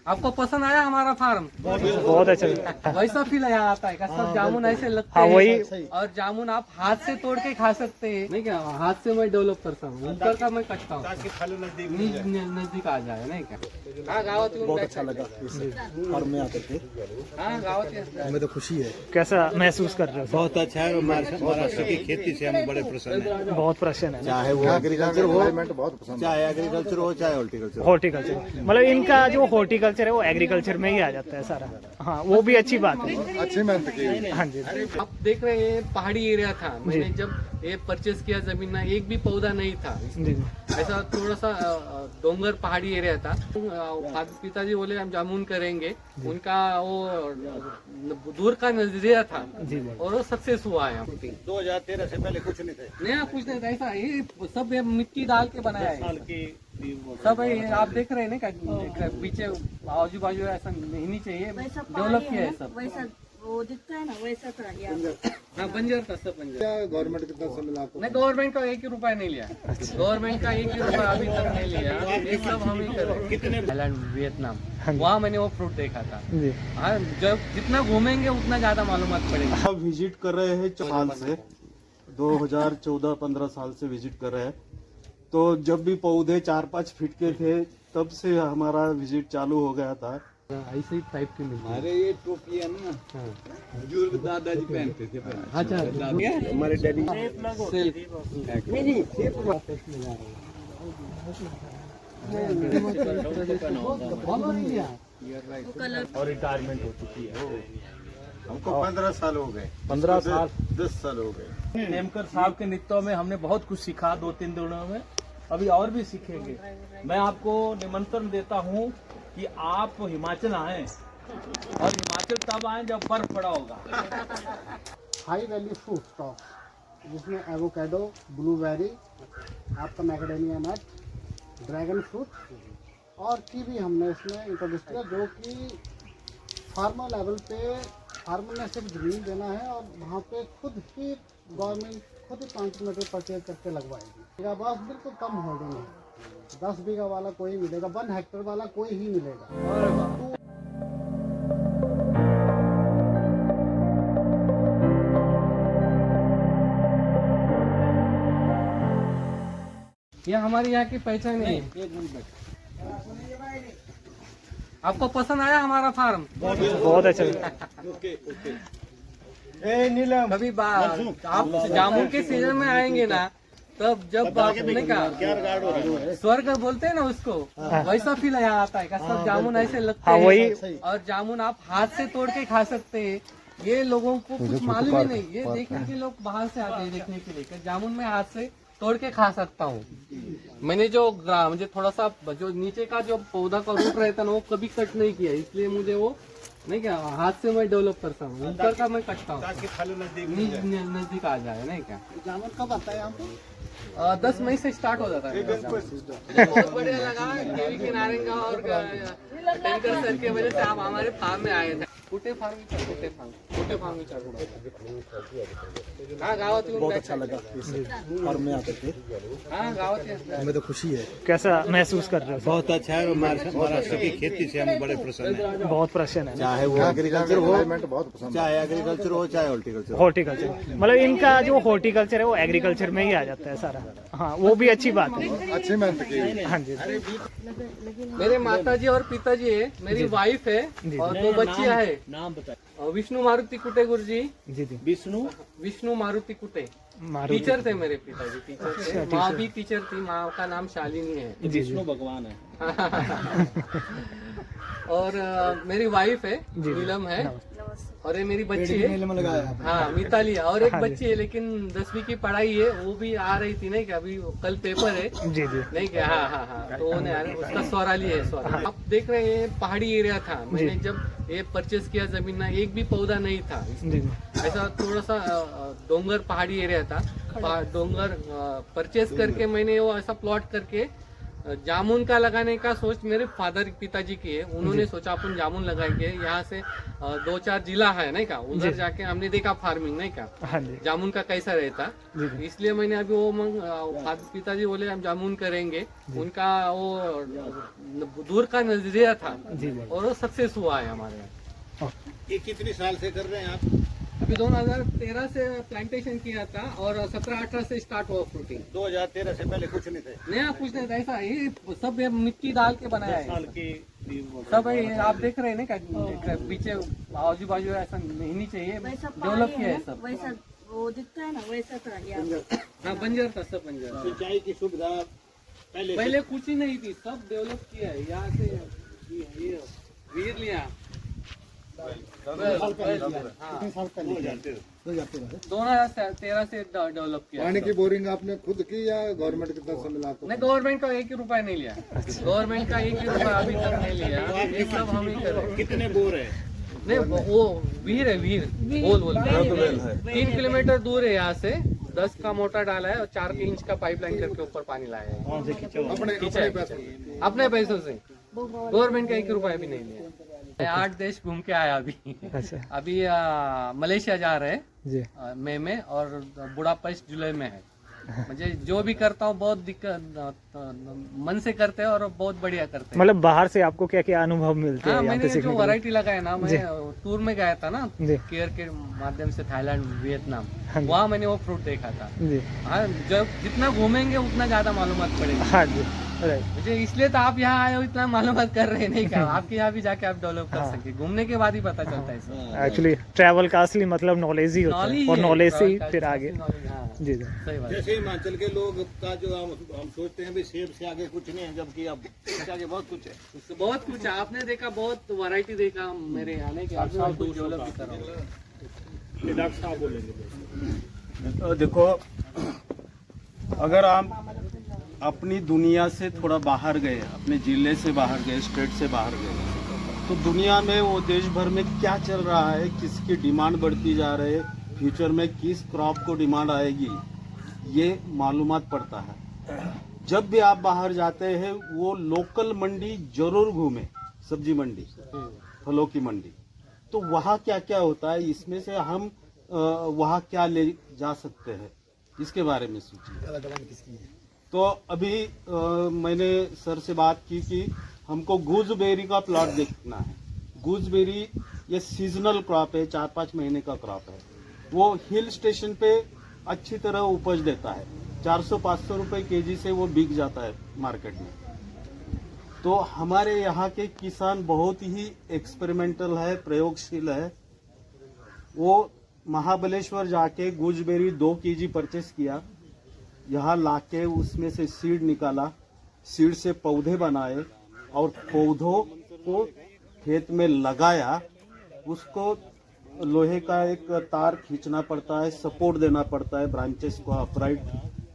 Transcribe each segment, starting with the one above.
आपको पसंद आया हमारा फार्म? बहुत अच्छा। वैसा फील यहाँ आता है, सब जामुन ऐसे लगते हाँ हैं वही। और जामुन आप हाथ से तोड़ के खा सकते हैं, नहीं क्या? हाथ से मैं डेव्हलप करता हूँ, ऊपर का मैं कटता हूँ, नजदीक आ जाए, नहीं क्या? हाँ गावात येऊन बहुत काय अच्छा लगा इस फार्म में आकर के, हाँ गावात येऊन- हमें तो खुशी है। कैसा महसूस कर रहे हो? बहुत अच्छा है। महाराष्ट्र की खेती से हम बड़े प्रसन्न हैं। बहुत प्रसन्न है। चाहे वो एग्रीकल्चर हो, बहुत पसंद चाहे एग्रीकल्चर हो, चाहे हॉर्टिकल्चर हो। हॉर्टिकल्चर मतलब इनका जो हॉर्टिकल्चर है वो एग्रीकल्चर में ही आ जाता है सारा। हाँ वो भी अच्छी बात है। अच्छी मेहनत की। हाँ जी। आप देख रहे हैं पहाड़ी एरिया था, मैंने जब ये परचेज किया जमीन ना एक भी पौधा नहीं था, जी जी। ऐसा थोड़ा सा डोंगर पहाड़ी एरिया था। पिताजी बोले हम जामुन करेंगे, उनका वो दूर का नजरिया था जी जी। और वो सक्सेस हुआ है। 2013 से पहले कुछ नहीं थे। नया कुछ नहीं था, ऐसा ये सब ये मिट्टी डाल के बनाया है साल की सब। ये आप देख रहे हैं ना क्या पीछे आजू बाजू ऐसा नहीं चाहिए, वैसा डेवलप किया है सब। वैसा वो दिखता है ना, वैसा था यहाँ। हाँ बंजर था, सब बंजर। गवर्नमेंट कितना समय मिला आपको? नहीं गवर्नमेंट का 1 रुपया नहीं लिया, गवर्नमेंट का 1 रुपया अभी तक नहीं लिया, ये सब हम ही कर रहे हैं। थाईलैंड, वियतनाम, वहाँ मैंने वो फ्रूट देखा था। जी। हाँ जब जितना घूमेंगे उतना ज्यादा मालूमात पड़ेगा। हम विजिट कर रहे हैं 4 साल से, 2014-15 साल से विजिट कर रहे हैं। तो जब भी पौधे 4-5 फीट के थे तब से हमारा विजिट चालू हो गया था। ऐसे ही टाइप के मिलते हैं। अरे ये टोपी है ना, बुजुर्ग दादाजी पहनते थे पहले। अच्छा हमारे डैडी और रिटायरमेंट हो चुकी है। हमको 15 साल हो गए। 15 साल 10 साल हो गए। नेमकर साहब के नेतृत्व में हमने बहुत कुछ सीखा 2-3 दिनों में, अभी और भी सीखेंगे। मैं आपको निमंत्रण देता हूं कि आप हिमाचल आएं, और हिमाचल तब आएं जब बर्फ पड़ा होगा। हाई वैल्यू फ्रूट स्टॉक जिसमें एवोकेडो, ब्लूबेरी, आपका मैकेडेमिया नट, ड्रैगन फ्रूट और कीवी हमने इसमें इंट्रोड्यूस किया, जो कि फार्मर लेवल पे फार्मर ने सिर्फ जमीन देना है और वहाँ पे खुद ही गवर्नमेंट खुद ही 5 मीटर परचेज करके लगवाएगी। बस बिल्कुल कम होल्डिंग है, 10 बीघा वाला कोई मिलेगा, 1 हेक्टेयर वाला कोई ही मिलेगा। ये हमारी यहाँ की पहचान है। आपको पसंद आया हमारा फार्म? बहुत अच्छा। कभी आप जामुन के सीजन में आएंगे ना, तब जब आपने कहा स्वर्ग बोलते हैं ना उसको, वैसा फील यहाँ आता है, सब जामुन ऐसे लगते हाँ हैं वही। और जामुन आप हाथ से तोड़ के खा सकते हैं। ये लोगों को कुछ मालूम ही नहीं, ये देखने के लोग बाहर से आते हैं देखने के लिए कि जामुन में हाथ से तोड़ के खा सकता हूँ। मैंने जो मुझे थोड़ा सा जो नीचे का जो पौधा का रूट रहता है ना, वो कभी कट नहीं किया, इसलिए मुझे वो नहीं क्या हाथ से मैं डेवलप करता हूँ, ऊपर का मैं कटता हूँ, नजदीक आ जाए, नहीं क्या? जामुन कब आता है यहाँ पे? 10 मई से स्टार्ट हो जाता है। बहुत बढ़िया लगा केवी के नारंगा और टैंकर सर की वजह से आप हमारे फार्म में आए थे। कुठे फार्म हाँ गावात येऊन बहुत काय अच्छा लगा इस फार्म में आकर के, हाँ गावात येऊन हमें तो खुशी है। कैसा महसूस कर रहे हो? बहुत अच्छा है। महाराष्ट्र की खेती से हम बड़े प्रसन्न हैं। बहुत प्रसन्न है। चाहे वो एग्रीकल्चर हो, बहुत पसंद चाहे एग्रीकल्चर हो, चाहे हॉर्टिकल्चर हो। हॉर्टिकल्चर मतलब इनका जो हॉर्टिकल्चर है वो एग्रीकल्चर में ही आ जाता है सारा। हाँ वो भी अच्छी बात है। अच्छी मेहनत की। हाँ जी। मेरे माताजी और पिताजी है, मेरी वाइफ है और 2 बच्चियां है। नाम बताइए। विष्णु मारुति कुटे गुरुजी, जी जी। विष्णु मारुति कुटे मारुति। टीचर थे मेरे पिताजी, टीचर थे। माँ भी टीचर थी, माँ का नाम शालिनी है। विष्णु भगवान है। और मेरी वाइफ है नीलम है, और ये मेरी बच्ची है मेले में लगाया है। हाँ मिताली, और एक बच्ची है लेकिन 10वीं की पढ़ाई है, वो भी आ रही थी नहीं क्या, अभी कल पेपर है जी जी। नहीं क्या? हाँ तो वो नहीं आ रहा, उसका स्वराली है स्वराली। आप देख रहे हैं पहाड़ी एरिया था, मैंने जब ये परचेज किया जमीन ना एक भी पौधा नहीं था, जी जी। ऐसा थोड़ा सा डोंगर पहाड़ी एरिया था। डोंगर परचेज करके मैंने वो ऐसा प्लॉट करके जामुन का लगाने का सोच मेरे फादर पिताजी की है। उन्होंने सोचा अपन जामुन लगाएंगे, यहाँ से 2-4 जिला है नहीं का, उधर जाके हमने देखा फार्मिंग नहीं का, हाँ जी जामुन का कैसा रहता, इसलिए मैंने अभी वो पिताजी बोले हम जामुन करेंगे। उनका वो दूर का नजरिया था और वो सक्सेस हुआ है हमारे यहाँ। ये कितनी साल से कर रहे हैं आप? अभी 2013 से प्लांटेशन किया था और 17-18 से स्टार्ट हुआ फ्रूटिंग। 2013 से पहले कुछ नहीं थे। नया कुछ नहीं था, ऐसा ये सब ये मिट्टी डाल के बनाया है सब है। आप देख रहे हैं ना क्या पीछे आजू बाजू ऐसा नहीं चाहिए, वैसा डेवलप पानी किया है है ना, सब। वैसा वो दिखता है ना वैसा था यहाँ पे। हाँ बंजर था, सब बंजर। सिंचाई की सुविधा पहले कुछ ही नहीं थी, सब डेवलप किया है। यहाँ से ये वीर लिया कितने साल पहले 2013 से डेवलप किया। पानी की बोरिंग आपने खुद की या गवर्नमेंट की तरफ से मिला आपको? नहीं, गवर्नमेंट का 1 रुपया नहीं लिया, गवर्नमेंट का 1 रुपया अभी तक नहीं लिया, ये सब हम ही कर रहे हैं। कितने बोर है? नहीं वो वीर है, वीर बोल 3 किलोमीटर दूर है यहाँ से। 10 का मोटर डाला है और 4 इंच का पाइपलाइन करके ऊपर पानी लाया है अपने पैसों से। गवर्नमेंट का 1 रुपया भी नहीं लिया। मैं 8 देश घूम के आया अभी। अभी मलेशिया जा रहे हैं मई में और बुडापेस्ट जुलाई में है। मुझे जो भी करता हूँ बहुत दिक्कत मन से करते हैं और बहुत बढ़िया करते हैं। मतलब बाहर से आपको क्या क्या अनुभव मिलते हैं? हाँ, यहाँ पे मैंने सीखने जो के लिए? वैरायटी लगाया ना, मैं टूर में गया था ना जी केयर के माध्यम से, थाईलैंड वियतनाम, हाँ जी। वहाँ मैंने वो फ्रूट देखा था। जी हाँ, जब जितना घूमेंगे उतना ज्यादा मालूमात पड़ेगी। हाँ जी राइट। मुझे इसलिए तो आप यहाँ आए हो, इतना मालूमात कर रहे हैं नहीं क्या, आपके यहाँ भी जाके आप डेवलप कर हाँ। सके, घूमने के बाद ही पता चलता है सब। एक्चुअली ट्रैवल का असली मतलब नॉलेज ही होता है Knowledge और है, नॉलेज से ही travel फिर का आगे। असली knowledge, हाँ, जी जी सही बात है। जैसे हिमाचल के लोग का जो हम सोचते हैं भी सेब से आगे कुछ नहीं है, जबकि अब इससे आगे बहुत कुछ है। उससे बहुत कुछ है, आपने देखा, बहुत वैरायटी देखा मेरे आने के बाद, कुछ डेवलप की तरह। डॉक्टर साहब बोलेंगे। देखो, अगर आप अपनी दुनिया से थोड़ा बाहर गए, अपने जिले से बाहर गए, स्टेट से बाहर गए, तो दुनिया में वो देश भर में क्या चल रहा है, किसकी डिमांड बढ़ती जा रही है, फ्यूचर में किस क्रॉप को डिमांड आएगी, ये मालूमात पड़ता है। जब भी आप बाहर जाते हैं वो लोकल मंडी जरूर घूमें, सब्जी मंडी, फलों की मंडी, तो वहाँ क्या क्या होता है, इसमें से हम वहाँ क्या ले जा सकते हैं, इसके बारे में सोचिए। तो अभी मैंने सर से बात की कि हमको गूजबेरी का प्लॉट देखना है। गूजबेरी ये सीजनल क्रॉप है, 4-5 महीने का क्रॉप है। वो हिल स्टेशन पे अच्छी तरह उपज देता है, 400-500 रुपए केजी से वो बिक जाता है मार्केट में। तो हमारे यहाँ के किसान बहुत ही एक्सपेरिमेंटल है, प्रयोगशील है। वो महाबलेश्वर जाके गूजबेरी 2 केजी परचेस किया, यहाँ लाके उसमें से सीड निकाला, सीड से पौधे बनाए और पौधों को खेत में लगाया। उसको लोहे का एक तार खींचना पड़ता है, सपोर्ट देना पड़ता है, ब्रांचेस को अपराइट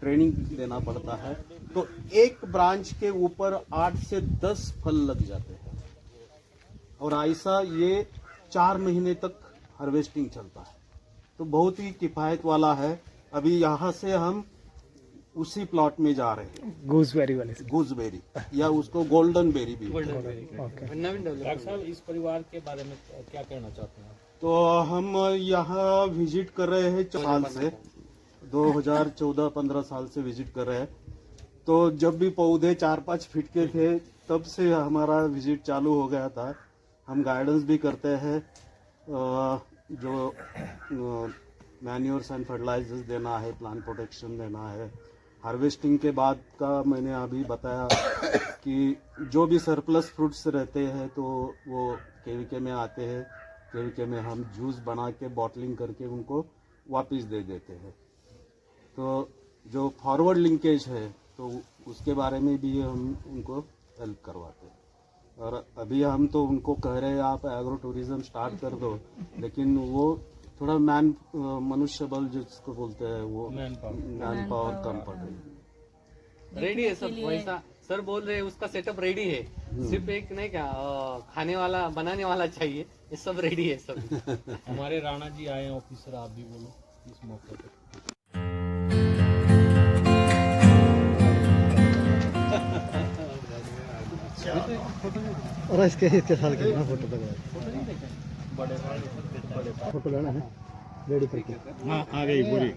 ट्रेनिंग देना पड़ता है। तो एक ब्रांच के ऊपर 8 से 10 फल लग जाते हैं और ऐसा ये 4 महीने तक हार्वेस्टिंग चलता है। तो बहुत ही किफायत वाला है। अभी यहाँ से हम उसी प्लॉट में जा रहे हैं, गूसबेरी वाले से। गूसबेरी या उसको गोल्डन बेरी भी। ओके नवीन डॉक्टर डेवलप। साहब इस परिवार के बारे में क्या कहना चाहते हैं? तो हम यहाँ विजिट कर रहे हैं 4 साल से, 2014-15 साल से विजिट कर रहे हैं। तो जब भी पौधे 4-5 फीट के थे तब से हमारा विजिट चालू हो गया था। हम गाइडेंस भी करते हैं, जो मैन्योर्स एंड फर्टिलाइजर्स देना है, प्लांट प्रोटेक्शन देना है। हार्वेस्टिंग के बाद का मैंने अभी बताया कि जो भी सरप्लस फ्रूट्स रहते हैं तो वो केवीके में आते हैं, केवीके में हम जूस बना के बॉटलिंग करके उनको वापस दे देते हैं। तो जो फॉरवर्ड लिंकेज है तो उसके बारे में भी हम उनको हेल्प करवाते हैं। और अभी हम तो उनको कह रहे हैं आप एग्रो टूरिज्म स्टार्ट कर दो, लेकिन वो थोड़ा मनुष्य बल जिसको बोलते हैं वो मैन पावर कम पड़ रही है। रेडी है सब, वैसा सर बोल रहे हैं उसका सेटअप रेडी है, सिर्फ एक नहीं क्या खाने वाला बनाने वाला चाहिए, ये सब रेडी है सब। हमारे राणा जी आए हैं ऑफिसर, आप भी बोलो इस मौके पर। और इसके साथ कितना फोटो लगा फोटो लेना है रेडी करके हाँ आ गई पूरी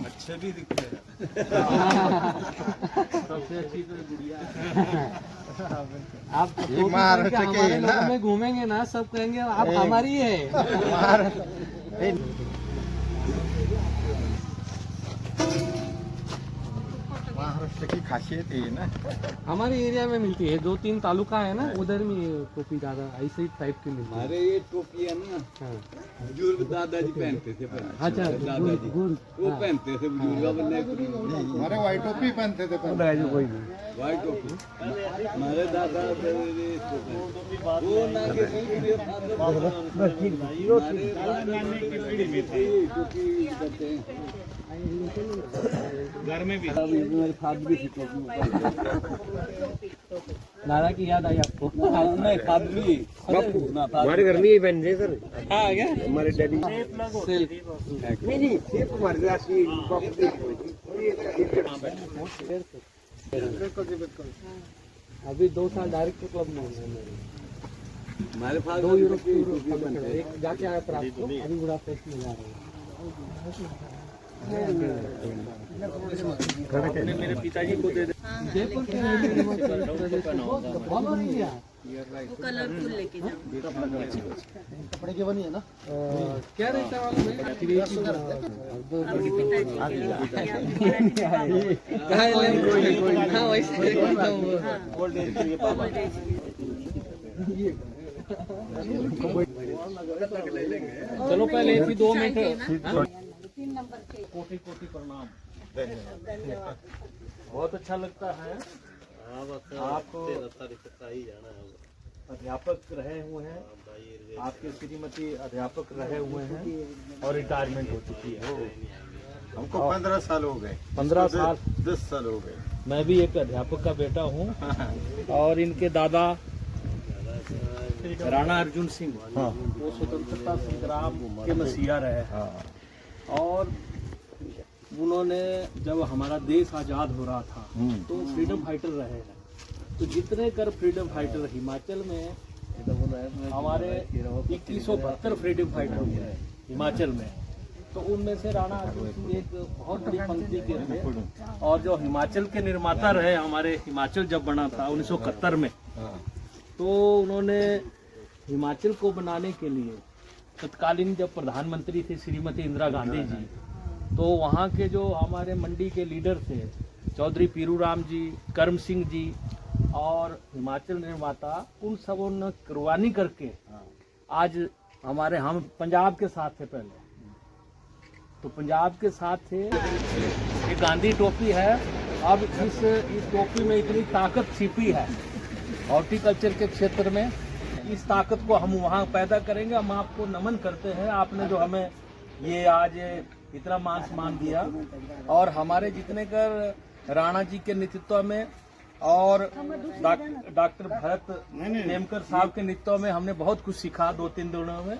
अच्छे भी दिखते हैं सबसे अच्छी तो गुड़िया आप महाराष्ट्र के लोगों में घूमेंगे ना, सब कहेंगे आप हमारी है। महाराष्ट्र की खासियत है ना हमारे एरिया में मिलती है, 2-3 तालुका है ना, उधर में ये टोपी ज्यादा ऐसे ही टाइप की मिलती है। हमारे ये टोपी है ना, हाँ। बुजुर्ग दादाजी पहनते थे पहले। अच्छा, दादाजी गुड़, वो पहनते थे बुजुर्ग बनने हमारे व्हाइट टोपी पहनते थे व्हाइट टोपी। हमारे दादा वो ना के टोपी करते हैं। घर में भी मेरे फादर भी थी टोपी। नारा की याद आई आपको? नहीं फादर भी हमारे घर में ही पहनते सर हाँ क्या हमारे डैडी सिल्क। नहीं सिर्फ हमारे अभी 2 साल डायरेक्ट क्लब में हूँ मैं। हमारे 2 फादर यूरोप की टोपी एक पहनते हैं। जाके आया था आपको, अभी बुडापेस्ट में जा रहे हैं। मेरे पिताजी को दे दे। जयपुर के फॉलो नहीं किया। वो कलरफुल लेके जाओ। कपड़े की बनी है ना क्या रहता है मालूम है? हाँ वैसे चलो पहले इसी 2 मिनट 3 नंबर के कोटि कोटि प्रणाम। बहुत अच्छा लगता है। आप अध्यापक रहे हुए हैं, आपके श्रीमती अध्यापक रहे हुए हैं और रिटायरमेंट हो चुकी है। हमको 15 साल हो गए 15 साल 10 साल हो गए मैं भी एक अध्यापक का बेटा हूँ और इनके दादा राणा अर्जुन सिंह वो स्वतंत्रता संग्राम के मसीहा रहे हैं और उन्होंने जब हमारा देश आजाद हो रहा था तो फ्रीडम फाइटर रहे हैं। तो जितने कर फ्रीडम फाइटर हिमाचल में हमारे 2172 फ्रीडम फाइटर हुए हैं हिमाचल में, तो उनमें से राणा अर्जुन सिंह एक बहुत बड़ी पंक्ति के थे और जो हिमाचल के निर्माता रहे। हमारे हिमाचल जब बना था 1971 में, तो उन्होंने हिमाचल को बनाने के लिए तत्कालीन जब प्रधानमंत्री थे श्रीमती इंदिरा गांधी जी, तो वहाँ के जो हमारे मंडी के लीडर थे चौधरी पीरू राम जी, करम सिंह जी और हिमाचल निर्माता, उन सबों ने कुर्बानी करके आज हम पंजाब के साथ थे पहले, तो पंजाब के साथ थे। ये गांधी टोपी है। अब इस टोपी में इतनी ताकत छिपी है हॉर्टिकल्चर के क्षेत्र में, इस ताकत को हम वहाँ पैदा करेंगे। हम आपको नमन करते हैं, आपने जो हमें ये आज इतना मान सम्मान दिया और हमारे जितने कर राणा जी के नेतृत्व में और डॉक्टर भरत नेमकर साहब के नेतृत्व में हमने बहुत कुछ सीखा 2-3 दिनों में,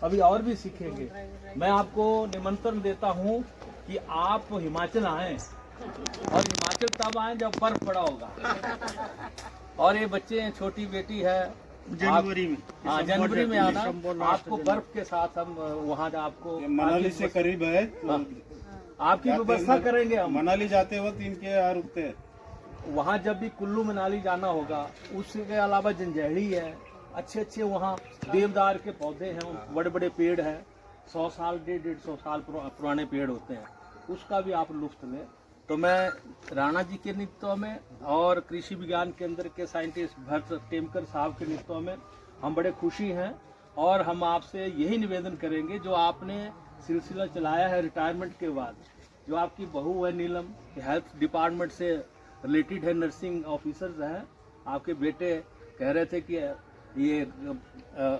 अभी और भी सीखेंगे। मैं आपको निमंत्रण देता हूँ कि आप हिमाचल आएं और हिमाचल तब आएं जब बर्फ पड़ा होगा। और ये बच्चे हैं, छोटी बेटी है, जनवरी में हाँ जनवरी में आना, आपको बर्फ के साथ हम वहाँ आपको मनाली से करीब है आपकी व्यवस्था करेंगे हम। मनाली जाते वक्त इनके यहाँ रुकते हैं। वहाँ जब भी कुल्लू मनाली जाना होगा, उसके अलावा जंजैहड़ी है, अच्छे वहाँ देवदार के पौधे हैं, बड़े बड़े पेड़ हैं, 100 साल 150 साल पुराने पेड़ होते हैं, उसका भी आप लुत्फ लें। तो मैं राणा जी के नेतृत्व में और कृषि विज्ञान केंद्र के साइंटिस्ट भरत टेमकर साहब के नेतृत्व में हम बड़े खुशी हैं और हम आपसे यही निवेदन करेंगे, जो आपने सिलसिला चलाया है रिटायरमेंट के बाद, जो आपकी बहू है नीलम, हेल्थ डिपार्टमेंट से रिलेटेड है, नर्सिंग ऑफिसर्स हैं, आपके बेटे कह रहे थे कि ये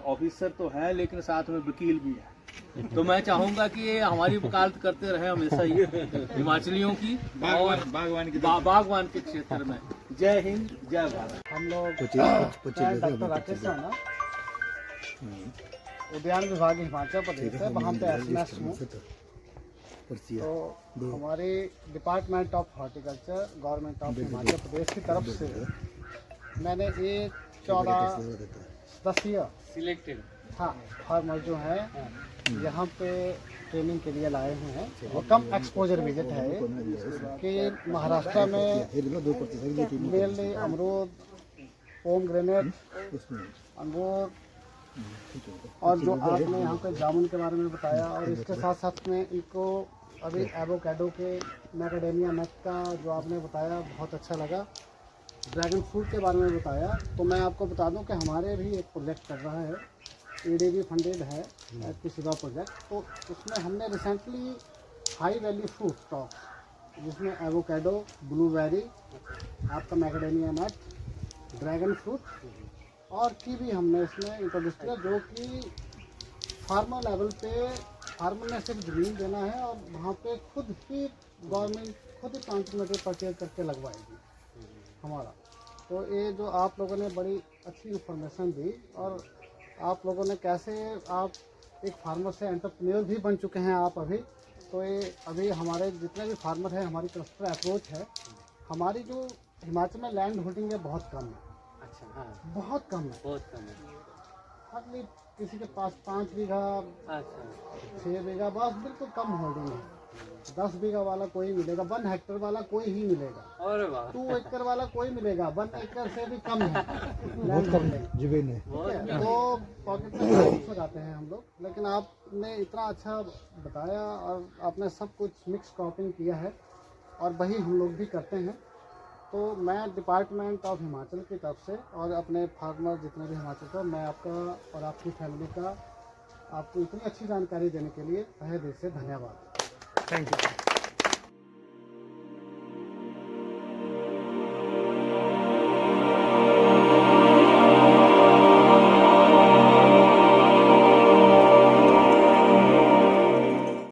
ऑफिसर तो है लेकिन साथ में वकील भी है। तो मैं चाहूंगा कि ये हमारी वकालत करते रहे हमेशा ही हिमाचलियों की और बागवान के क्षेत्र में। जय हिंद, जय भारत। हम लोग डॉक्टर राकेश राणा उद्यान विभाग हिमाचल प्रदेश है, वहाँ पे एसएमएस हूँ तो हमारे department of horticulture government of Himachal Pradesh की तरफ से मैंने ये 14-10 ईयर सिलेक्टेड हाँ फार्मर जो है यहाँ पे ट्रेनिंग के लिए लाए हुए हैं और कम एक्सपोजर विजिट है ये कि महाराष्ट्र में मेनली अमरूद, पोम ग्रेनेड, अंगूर और जो आपने यहाँ पे जामुन के बारे में बताया और इसके साथ साथ में इनको अभी एवोकाडो के मैकेडेमिया नट का जो आपने बताया बहुत अच्छा लगा। ड्रैगन फ्रूट के बारे में बताया तो मैं आपको बता दूं कि हमारे भी एक प्रोजेक्ट चल रहा है, EDB फंडेड है किसी का प्रोजेक्ट। तो उसमें हमने recently high value fruit stock जिसमें एवोकाडो, ब्लूबेरी, आपका मैकेडेमिया नट, ड्रैगन फ्रूट और कीवी हमने इसमें इंट्रोड्यूस किया, जो कि फार्मर लेवल पे फार्मर ने सिर्फ ज़मीन देना है और वहाँ पे खुद ही गवर्नमेंट खुद ही प्लांट मटेरियल परचेज करके लगवाएगी हमारा। तो ये जो आप लोगों ने बड़ी अच्छी इंफॉर्मेशन दी और आप लोगों ने कैसे आप एक फार्मर से एंटरप्रेन्योर भी बन चुके हैं आप अभी। तो ये अभी हमारे जितने भी फार्मर हैं हमारी क्लस्टर अप्रोच है। हमारी जो हिमाचल में लैंड होल्डिंग है बहुत कम है। अच्छा हाँ बहुत कम है, बहुत कम है। हार्डली किसी के पास 5 बीघा, अच्छा 6 बीघा, बस बिल्कुल कम होल्डिंग है। 10 बीघा वाला कोई मिलेगा, 1 हेक्टेयर वाला कोई ही मिलेगा, अरे वाह 2 एकड़ वाला कोई मिलेगा, 1 एकड़ से भी कम है लैंड होल्डिंग। तो पॉकेट में बहुत हो जाते हैं हम लोग, लेकिन आपने इतना अच्छा बताया और आपने सब कुछ मिक्स क्रॉपिंग किया है और वही हम लोग भी करते हैं। तो मैं डिपार्टमेंट ऑफ हिमाचल की तरफ से और अपने फार्मर जितने भी हिमाचल का, मैं आपका और आपकी फैमिली का आपको इतनी अच्छी जानकारी देने के लिए तहे दिल से धन्यवाद। Thank you.